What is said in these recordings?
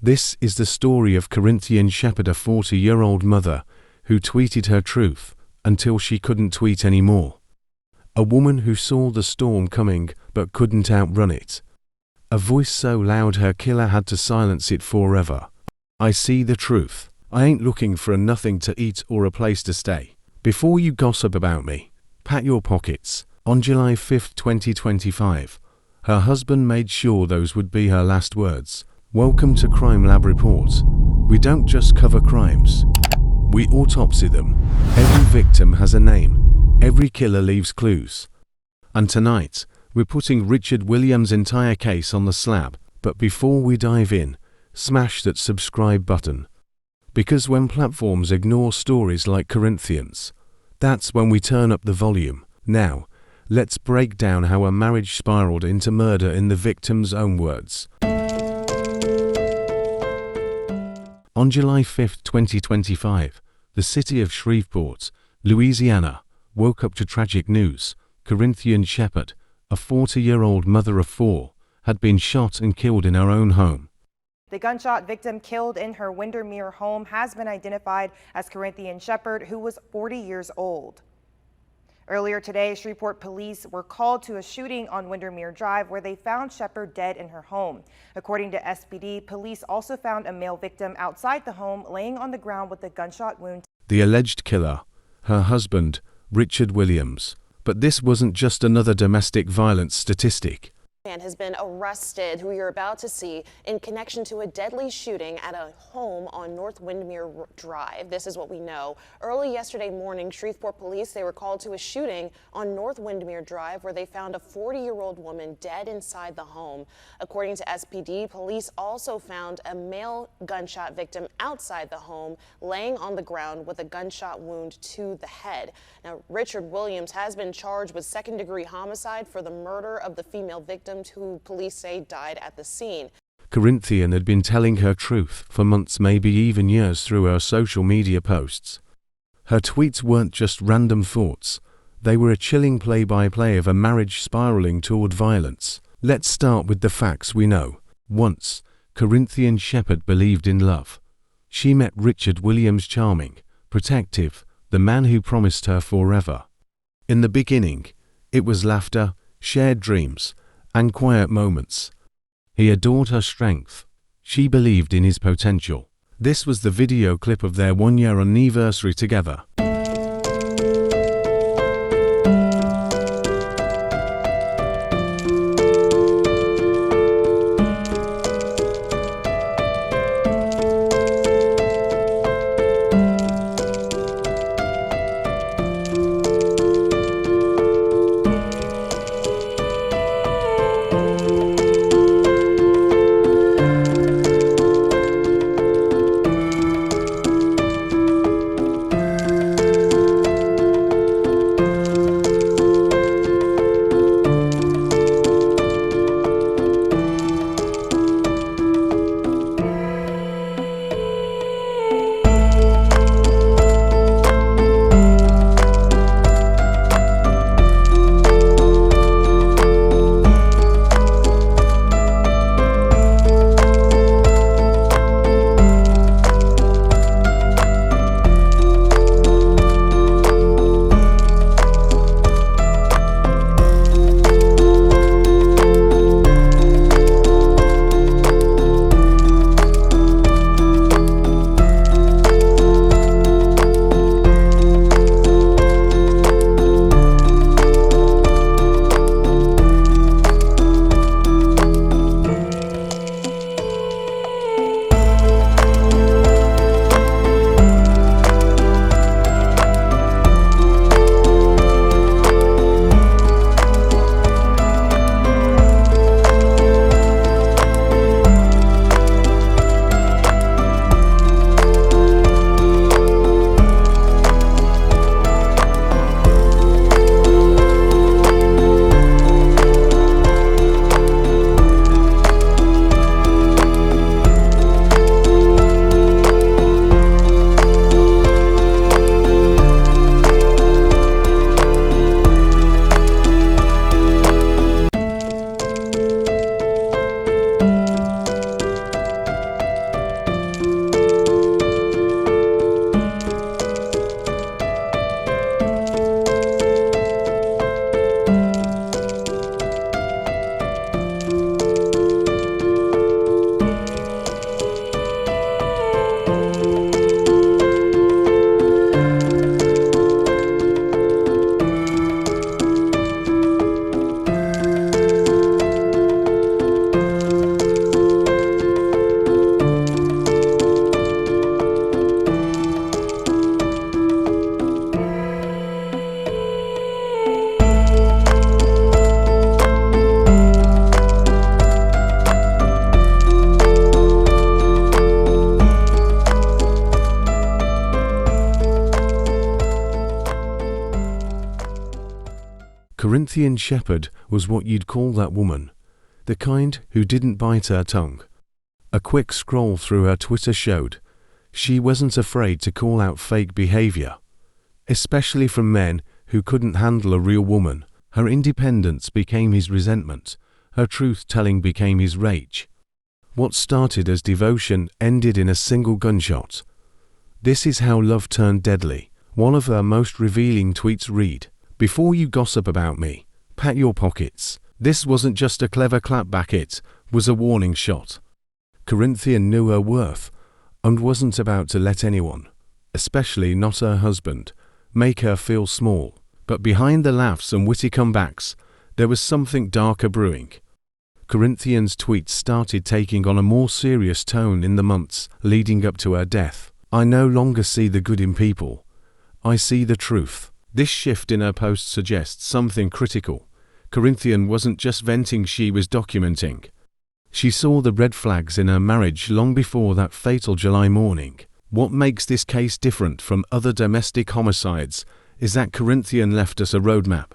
This is the story of Corinthian Shepard, a 40-year-old mother who tweeted her truth until she couldn't tweet anymore. A woman who saw the storm coming but couldn't outrun it. A voice so loud her killer had to silence it forever. I see the truth. I ain't looking for a nothing to eat or a place to stay. Before you gossip about me, pat your pockets. On July 5, 2025, her husband made sure those would be her last words. Welcome to Crime Lab Report. We don't just cover crimes. We autopsy them. Every victim has a name. Every killer leaves clues. And tonight, we're putting Richard Williams' entire case on the slab. But before we dive in, smash that subscribe button. Because when platforms ignore stories like Corinthians, that's when we turn up the volume. Now, let's break down how a marriage spiraled into murder in the victim's own words. On July 5, 2025, the city of Shreveport, Louisiana, woke up to tragic news. Corinthian Shepard, a 40-year-old mother of 4, had been shot and killed in her own home. The gunshot victim killed in her Windermere home has been identified as Corinthian Shepard, who was 40 years old. Earlier today, Shreveport police were called to a shooting on Windermere Drive where they found Shepard dead in her home. According to SPD, police also found a male victim outside the home laying on the ground with a gunshot wound. The alleged killer, her husband, Richard Williams. But this wasn't just another domestic violence statistic. Man has been arrested, who you're about to see, in connection to a deadly shooting at a home on North Windermere Drive. This is what we know. Early yesterday morning, Shreveport police, they were called to a shooting on North Windermere Drive where they found a 40-year-old woman dead inside the home. According to SPD, police also found a male gunshot victim outside the home, laying on the ground with a gunshot wound to the head. Now, Richard Williams has been charged with second-degree homicide for the murder of the female victim, who police say died at the scene. Corinthian had been telling her truth for months, maybe even years, through her social media posts. Her tweets weren't just random thoughts. They were a chilling play-by-play of a marriage spiraling toward violence. Let's start with the facts we know. Once, Corinthian Shepard believed in love. She met Richard Williams, charming, protective, the man who promised her forever. In the beginning, it was laughter, shared dreams, and quiet moments. He adored her strength. She believed in his potential. This was the video clip of their 1-year anniversary together. Corinthian Shepard was what you'd call that woman, the kind who didn't bite her tongue. A quick scroll through her Twitter showed she wasn't afraid to call out fake behavior, especially from men who couldn't handle a real woman. Her independence became his resentment. Her truth-telling became his rage. What started as devotion ended in a single gunshot. This is how love turned deadly. One of her most revealing tweets read, "Before you gossip about me, pat your pockets." This wasn't just a clever clapback, it was a warning shot. Corinthian knew her worth and wasn't about to let anyone, especially not her husband, make her feel small. But behind the laughs and witty comebacks, there was something darker brewing. Corinthian's tweets started taking on a more serious tone in the months leading up to her death. "I no longer see the good in people. I see the truth." This shift in her post suggests something critical. Corinthian wasn't just venting, she was documenting. She saw the red flags in her marriage long before that fatal July morning. What makes this case different from other domestic homicides is that Corinthian left us a roadmap.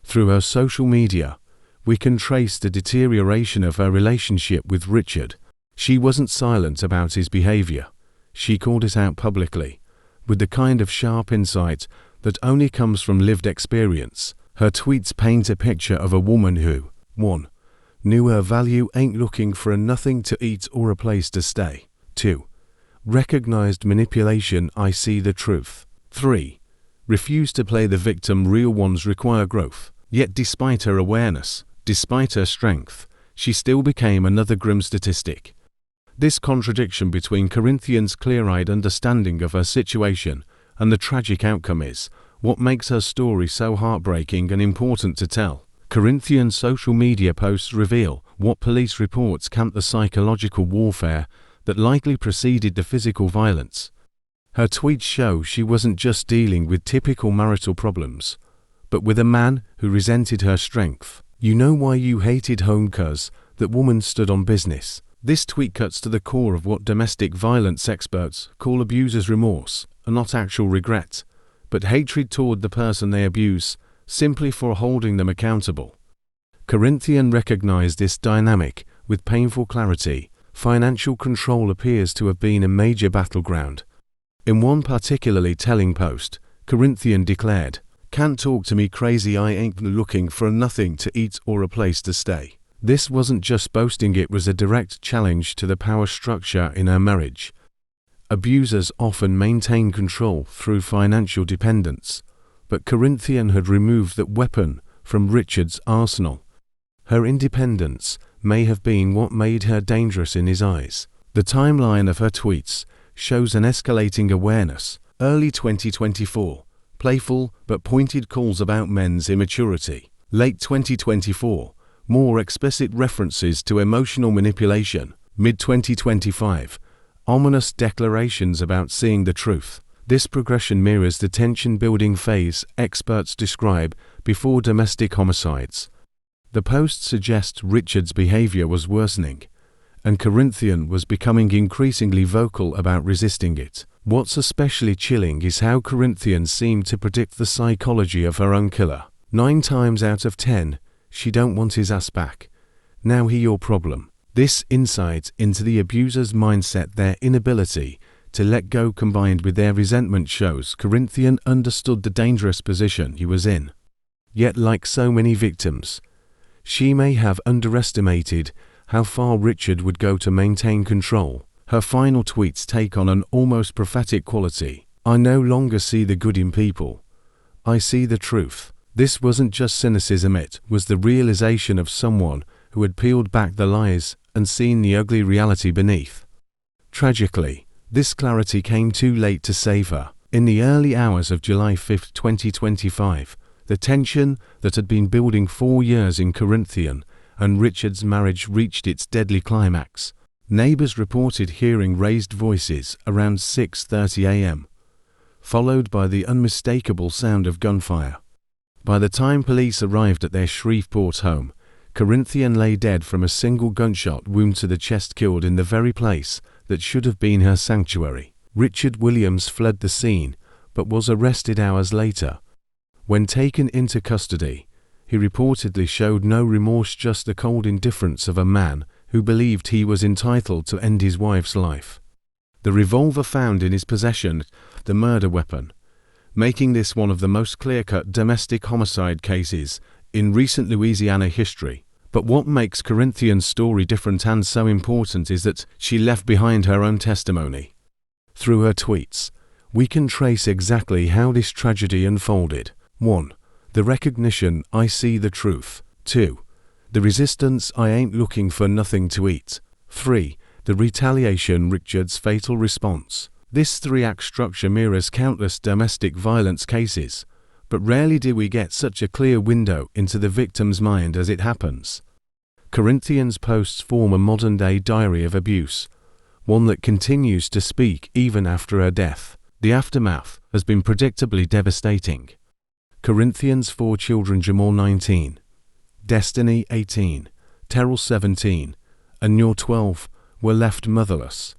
Through her social media, we can trace the deterioration of her relationship with Richard. She wasn't silent about his behavior. She called it out publicly, with the kind of sharp insight that only comes from lived experience. Her tweets paint a picture of a woman who, 1. Knew her value, ain't looking for a nothing to eat or a place to stay. 2. Recognized manipulation, I see the truth. 3. Refused to play the victim, real ones require growth. Yet despite her awareness, despite her strength, she still became another grim statistic. This contradiction between Corinthian's clear-eyed understanding of her situation and the tragic outcome is what makes her story so heartbreaking and important to tell. Corinthian's social media posts reveal what police reports camp the psychological warfare that likely preceded the physical violence. Her tweets show she wasn't just dealing with typical marital problems, but with a man who resented her strength. "You know why you hated home, cuz that woman stood on business." This tweet cuts to the core of what domestic violence experts call abusers' remorse, and not actual regret, but hatred toward the person they abuse, simply for holding them accountable. Corinthian recognized this dynamic with painful clarity. Financial control appears to have been a major battleground. In one particularly telling post, Corinthian declared, "Can't talk to me crazy, I ain't looking for nothing to eat or a place to stay." This wasn't just boasting, it was a direct challenge to the power structure in her marriage. Abusers often maintain control through financial dependence, but Corinthian had removed that weapon from Richard's arsenal. Her independence may have been what made her dangerous in his eyes. The timeline of her tweets shows an escalating awareness. Early 2024, playful but pointed calls about men's immaturity. Late 2024, more explicit references to emotional manipulation. Mid-2025, ominous declarations about seeing the truth. This progression mirrors the tension-building phase experts describe before domestic homicides. The post suggests Richard's behavior was worsening, and Corinthian was becoming increasingly vocal about resisting it. What's especially chilling is how Corinthian seemed to predict the psychology of her own killer. 9 times out of 10, she don't want his ass back. Now he your problem. This insight into the abuser's mindset, their inability to let go combined with their resentment, shows Corinthian understood the dangerous position he was in. Yet like so many victims, she may have underestimated how far Richard would go to maintain control. Her final tweets take on an almost prophetic quality. "I no longer see the good in people. I see the truth." This wasn't just cynicism, it was the realization of someone who had peeled back the lies and seen the ugly reality beneath. Tragically, this clarity came too late to save her. In the early hours of July 5, 2025, the tension that had been building 4 years in Corinthian and Richard's marriage reached its deadly climax. Neighbors reported hearing raised voices around 6:30 a.m., followed by the unmistakable sound of gunfire. By the time police arrived at their Shreveport home, Corinthian lay dead from a single gunshot wound to the chest, killed in the very place that should have been her sanctuary. Richard Williams fled the scene, but was arrested hours later. When taken into custody, He reportedly showed no remorse, just the cold indifference of a man who believed he was entitled to end his wife's life. The revolver found in his possession, the murder weapon, making this one of the most clear-cut domestic homicide cases in recent Louisiana history. But what makes Corinthian's story different and so important is that she left behind her own testimony. Through her tweets, we can trace exactly how this tragedy unfolded. 1. The recognition, I see the truth. 2. The resistance, I ain't looking for nothing to eat. 3. The retaliation, Richard's fatal response. This three-act structure mirrors countless domestic violence cases, but rarely do we get such a clear window into the victim's mind as it happens. Corinthian's posts form a modern-day diary of abuse, one that continues to speak even after her death. The aftermath has been predictably devastating. Corinthian's 4 children, Jamal 19, Destiny 18, Terrell 17, and Noor 12, were left motherless.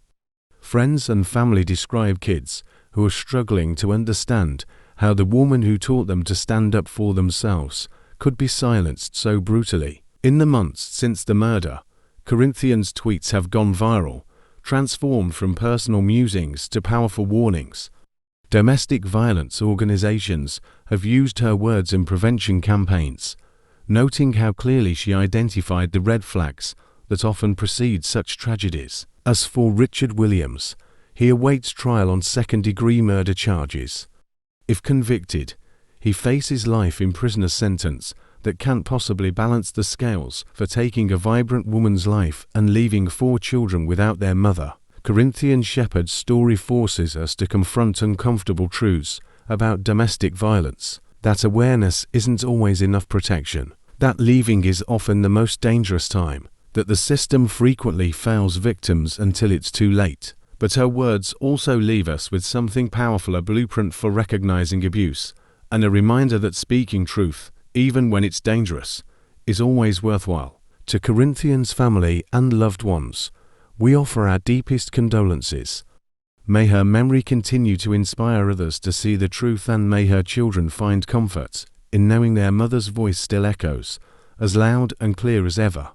Friends and family describe kids who are struggling to understand how the woman who taught them to stand up for themselves could be silenced so brutally. In the months since the murder, Corinthian's tweets have gone viral, transformed from personal musings to powerful warnings. Domestic violence organizations have used her words in prevention campaigns, noting how clearly she identified the red flags that often precede such tragedies. As for Richard Williams, he awaits trial on second-degree murder charges. If convicted, he faces life in prison, a sentence that can't possibly balance the scales for taking a vibrant woman's life and leaving 4 children without their mother. Corinthian Shepard's story forces us to confront uncomfortable truths about domestic violence. That awareness isn't always enough protection, that leaving is often the most dangerous time, that the system frequently fails victims until it's too late. But her words also leave us with something powerful, a blueprint for recognizing abuse, and a reminder that speaking truth, even when it's dangerous, is always worthwhile. To Corinthian's family and loved ones, we offer our deepest condolences. May her memory continue to inspire others to see the truth, and may her children find comfort in knowing their mother's voice still echoes as loud and clear as ever.